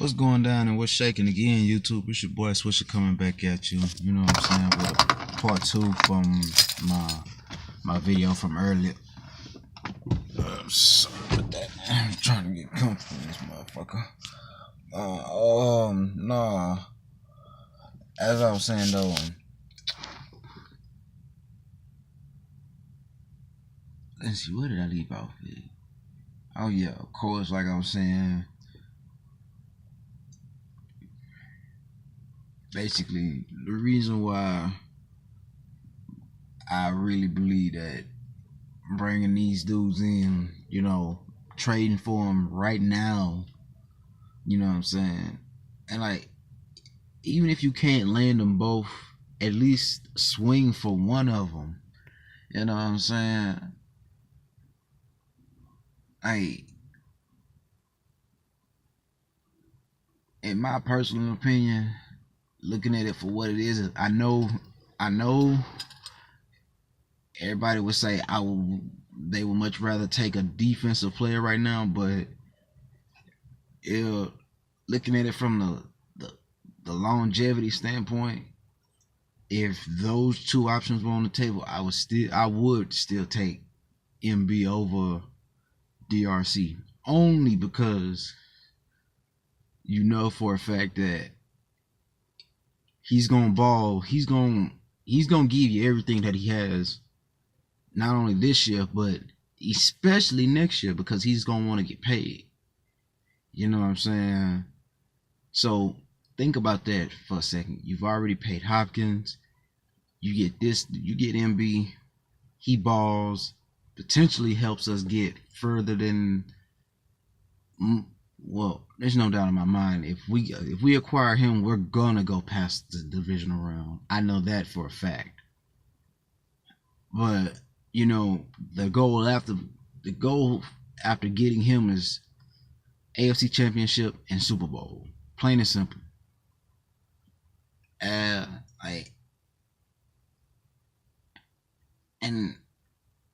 What's going down and what's shaking again, YouTube? It's your boy Swisher coming back at you. You know what I'm saying? With a part 2 from my video from earlier. Sorry about that, man. I'm trying to get comfortable in this motherfucker. Nah. As I was saying though, let's see, where did I leave off with? Oh yeah, of course, like I was saying. Basically, the reason why I really believe that bringing these dudes in, trading for them right now, you know what I'm saying? And like, even if you can't land them both, at least swing for one of them. You know what I'm saying? In my personal opinion, looking at it for what it is, I know everybody would say they would much rather take a defensive player right now, but looking at it from the longevity standpoint, if those two options were on the table, I would still take MB over DRC, only because you know for a fact that he's gonna ball. He's gonna give you everything that he has, not only this year but especially next year, because he's gonna want to get paid. You know what I'm saying? So think about that for a second. You've already paid Hopkins. You get this. You get MB. He balls. Potentially helps us get further than. Well, there's no doubt in my mind. If we acquire him, we're gonna go past the divisional round. I know that for a fact. But the goal after getting him is AFC Championship and Super Bowl. Plain and simple. And like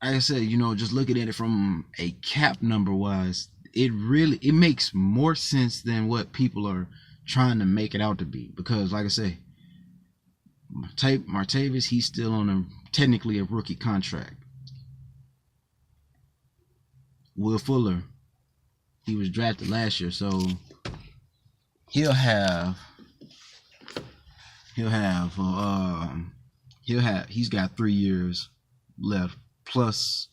I said, just looking at it from a cap number wise, it makes more sense than what people are trying to make it out to be. Because like I say, Martavis, he's still on technically a rookie contract. Will Fuller, he was drafted last year, so he's got 3 years left, plus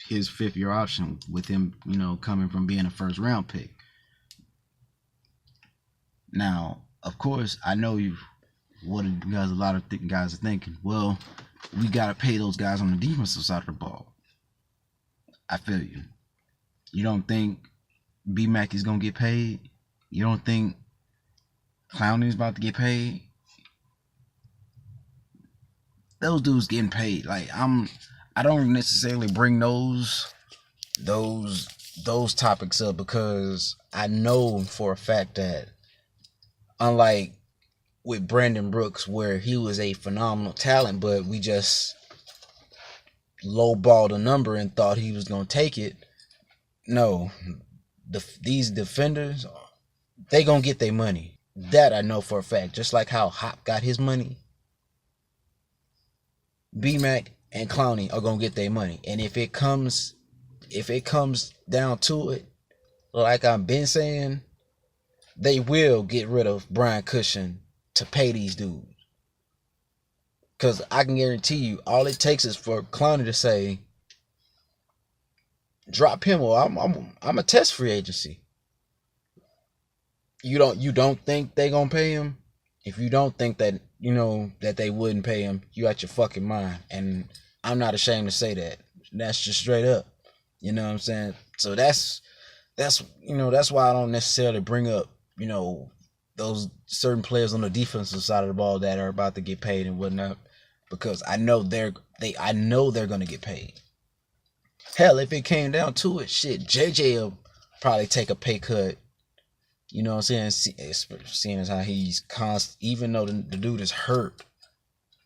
his 5th-year option with him, coming from being a first-round pick. Now, of course, I know a lot of guys are thinking, well, we got to pay those guys on the defensive side of the ball. I feel you. You don't think B-Mac is going to get paid? You don't think Clowney is about to get paid? Those dudes getting paid. Like, I don't necessarily bring those topics up because I know for a fact that, unlike with Brandon Brooks, where he was a phenomenal talent, but we just lowballed a number and thought he was going to take it. No, these defenders, they going to get their money. That I know for a fact. Just like how Hop got his money, B-Mac and Clowney are going to get their money. And if it comes down to it, like I've been saying, they will get rid of Brian Cushion to pay these dudes. Because I can guarantee you, all it takes is for Clowney to say, drop him, or I'm a test free agency. You don't think they gonna pay him? If you don't think that that they wouldn't pay him, you out your fucking mind. And I'm not ashamed to say that. That's just straight up. You know what I'm saying? So that's why I don't necessarily bring up those certain players on the defensive side of the ball that are about to get paid and whatnot, because I know they're gonna get paid. Hell, if it came down to it, shit, JJ will probably take a pay cut. You know what I'm saying? Seeing as how he's even though the dude is hurt,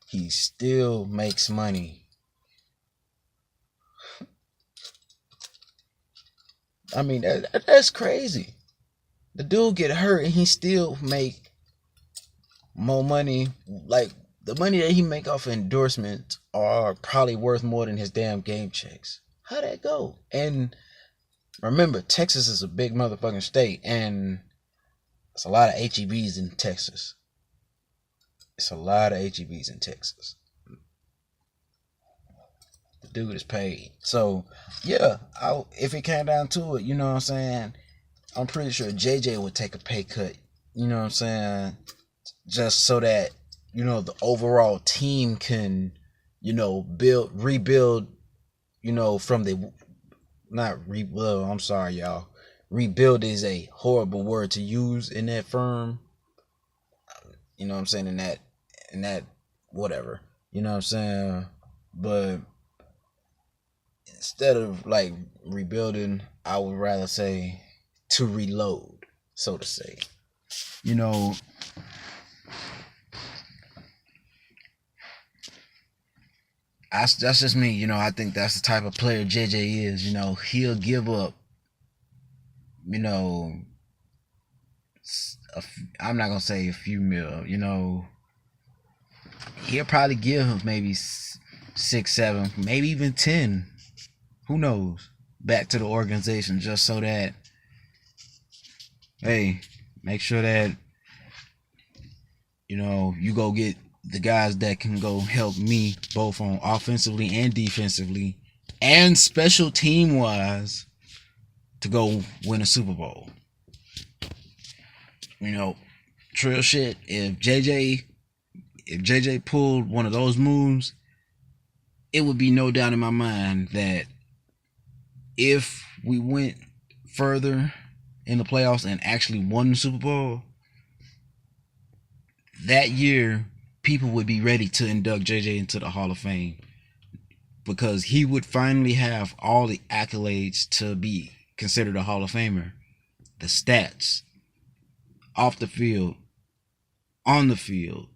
he still makes money. I mean, that's crazy. The dude get hurt and he still make more money. Like the money that he make off of endorsements are probably worth more than his damn game checks. How'd that go? And remember, Texas is a big motherfucking state, and it's a lot of HEBs in Texas. It's a lot of HEBs in Texas. The dude is paid. So, yeah, if it came down to it, you know what I'm saying? I'm pretty sure JJ would take a pay cut, you know what I'm saying? Just so that, you know, the overall team can, you know, rebuild, you know, from the, I'm sorry, y'all. Rebuild is a horrible word to use in that firm. You know what I'm saying? In that, whatever. You know what I'm saying? But instead of like rebuilding, I would rather say to reload, so to say. You know, that's just me. You know, I think that's the type of player JJ is. You know, he'll give up, you know, I'm not going to say a few mil, you know, he'll probably give him maybe 6, 7, maybe even 10, who knows, back to the organization just so that, hey, make sure that, you know, you go get the guys that can go help me both on offensively and defensively and special team wise to go win a Super Bowl. You know, real shit, if JJ pulled one of those moves, it would be no doubt in my mind that if we went further in the playoffs and actually won the Super Bowl, that year people would be ready to induct JJ into the Hall of Fame because he would finally have all the accolades to be considered a Hall of Famer. The stats, off the field, on the field,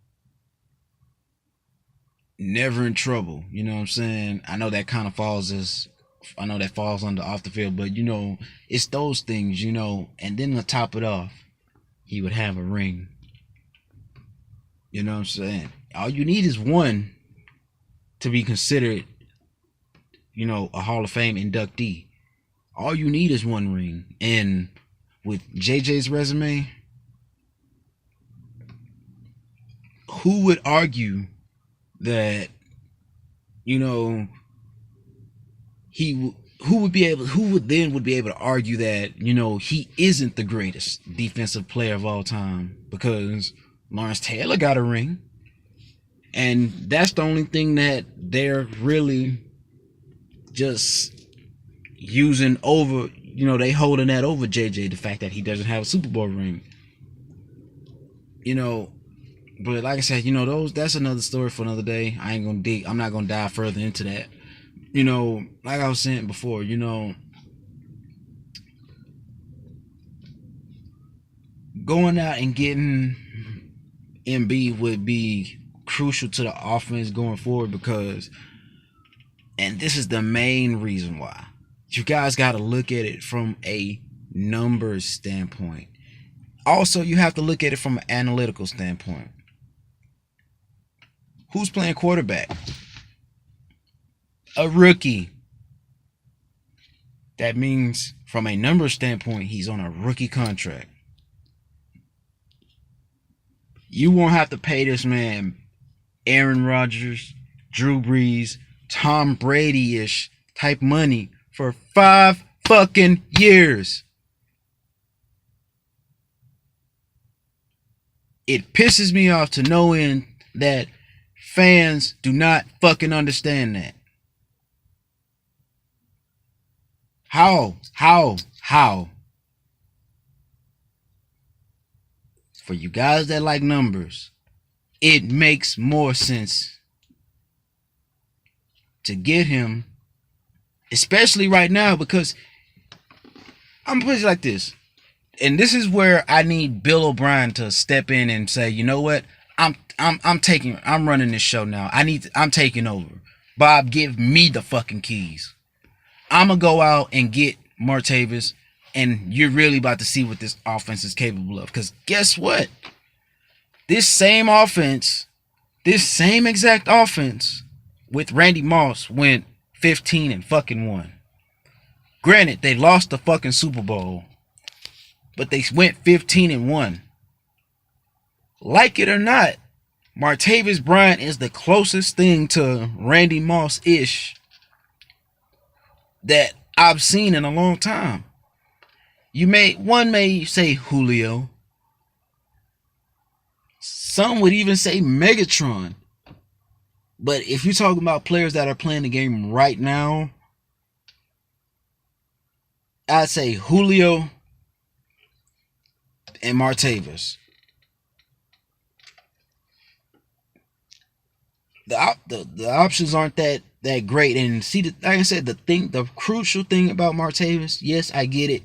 never in trouble. You know what I'm saying? I know that falls under off the field, but you know, it's those things, you know, and then to top it off, he would have a ring. You know what I'm saying? All you need is one to be considered, you know, a Hall of Fame inductee. All you need is one ring. And with JJ's resume, who would argue that, you know, who would then be able to argue that, you know, he isn't the greatest defensive player of all time because Lawrence Taylor got a ring, and that's the only thing that they're really just using over, you know, they holding that over JJ, the fact that he doesn't have a Super Bowl ring, you know. But like I said, you know, that's another story for another day. I'm not gonna dive further into that. You know, like I was saying before, you know, going out and getting MB would be crucial to the offense going forward because, and this is the main reason why, you guys got to look at it from a numbers standpoint. Also, you have to look at it from an analytical standpoint. Who's playing quarterback? A rookie. That means from a numbers standpoint, he's on a rookie contract. You won't have to pay this man Aaron Rodgers, Drew Brees, Tom Brady-ish type money for 5 fucking years. It pisses me off to no end that fans do not fucking understand that. How? For you guys that like numbers, it makes more sense to get him, especially right now, because I'm gonna put it like this, and this is where I need Bill O'Brien to step in and say, you know what, I'm running this show now. I'm taking over. Bob, give me the fucking keys. I'm gonna go out and get Martavis. And you're really about to see what this offense is capable of. Because guess what? This same offense, this same exact offense with Randy Moss went 15-1. Granted, they lost the fucking Super Bowl, but they went 15-1. Like it or not, Martavis Bryant is the closest thing to Randy Moss-ish that I've seen in a long time. One may say Julio. Some would even say Megatron. But if you're talking about players that are playing the game right now, I'd say Julio and Martavis. The options aren't that great. And see, like I said, the crucial thing about Martavis, yes, I get it.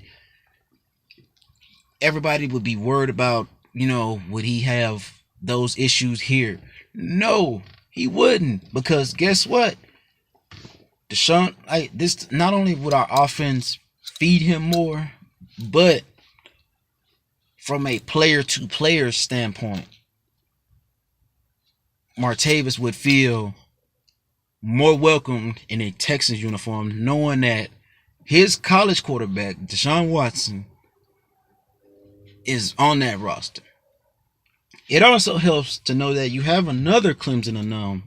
Everybody would be worried about, would he have those issues here? No, he wouldn't, because guess what? Deshaun, this not only would our offense feed him more, but from a player-to-player standpoint, Martavis would feel more welcome in a Texans uniform, knowing that his college quarterback, Deshaun Watson, is on that roster. It also helps to know that you have another Clemson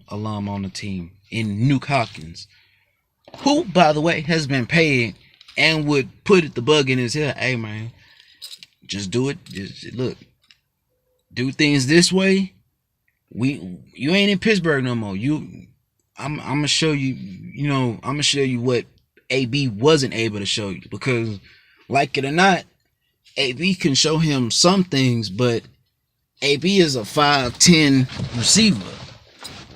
alum on the team in Nuke Hopkins, who, by the way, has been paid and would put the bug in his head. Hey, man, just do it. Just look, do things this way. You ain't in Pittsburgh no more. I'm gonna show you. I'm gonna show you what AB wasn't able to show you, because, like it or not, AB can show him some things, but AB is a 5'10" receiver.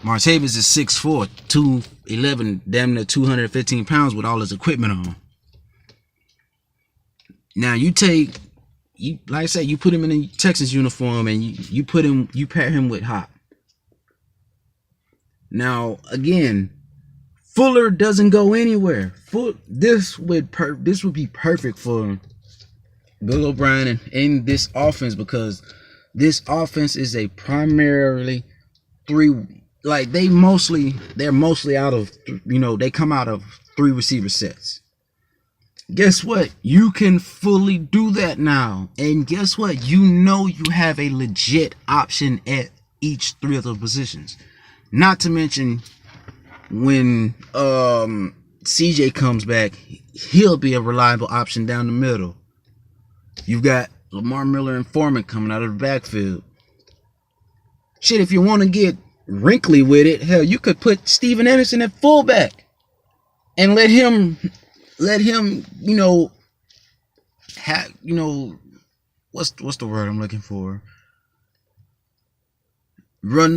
Martavis is 6'4", 211, damn near 215 pounds with all his equipment on. Now like I said, you put him in a Texans uniform and you pair him with Hop. Now again, Fuller doesn't go anywhere. This would be perfect for Bill O'Brien and this offense, because this offense is a primarily three. Like they're mostly out of, they come out of 3 receiver sets. Guess what? You can fully do that now. And guess what? You have a legit option at each 3 of those positions. Not to mention, when CJ comes back, he'll be a reliable option down the middle. You've got Lamar Miller and Foreman coming out of the backfield. Shit, if you want to get wrinkly with it, hell, you could put Steven Anderson at fullback and let him what's the word I'm looking for? Run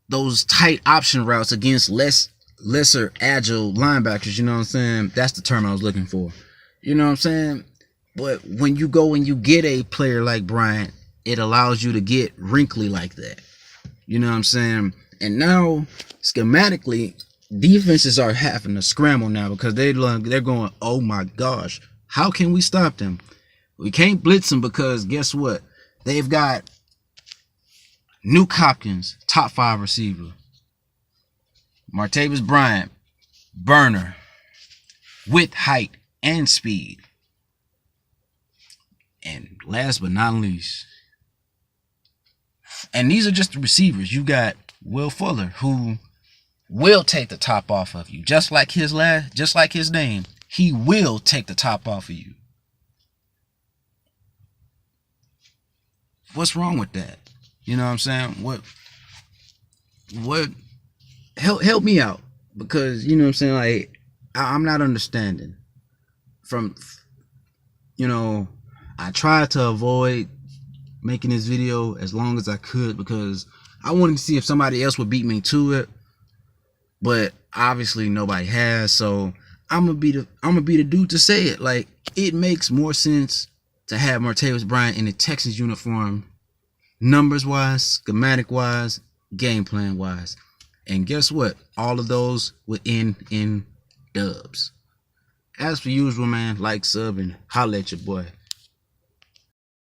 those tight option routes against lesser agile linebackers. You know what I'm saying? That's the term I was looking for. You know what I'm saying? But when you go and you get a player like Bryant, it allows you to get wrinkly like that. You know what I'm saying? And now, schematically, defenses are having to scramble now, because they're going, oh my gosh, how can we stop them? We can't blitz them, because guess what? They've got Nuke Hopkins, top 5 receiver. Martavis Bryant, burner, with height and speed. And last but not least, and these are just the receivers, you got Will Fuller, who will take the top off of you. Just like his name, he will take the top off of you. What's wrong with that? You know what I'm saying? What help me out, because you know what I'm saying, like I'm not understanding. I tried to avoid making this video as long as I could, because I wanted to see if somebody else would beat me to it, but obviously nobody has. So I'm gonna be the dude to say it. Like, it makes more sense to have Martavis Bryant in the Texans uniform, numbers wise, schematic wise, game plan wise. And guess what? All of those would end in dubs. as per usual, man, like, sub, and holla at your boy.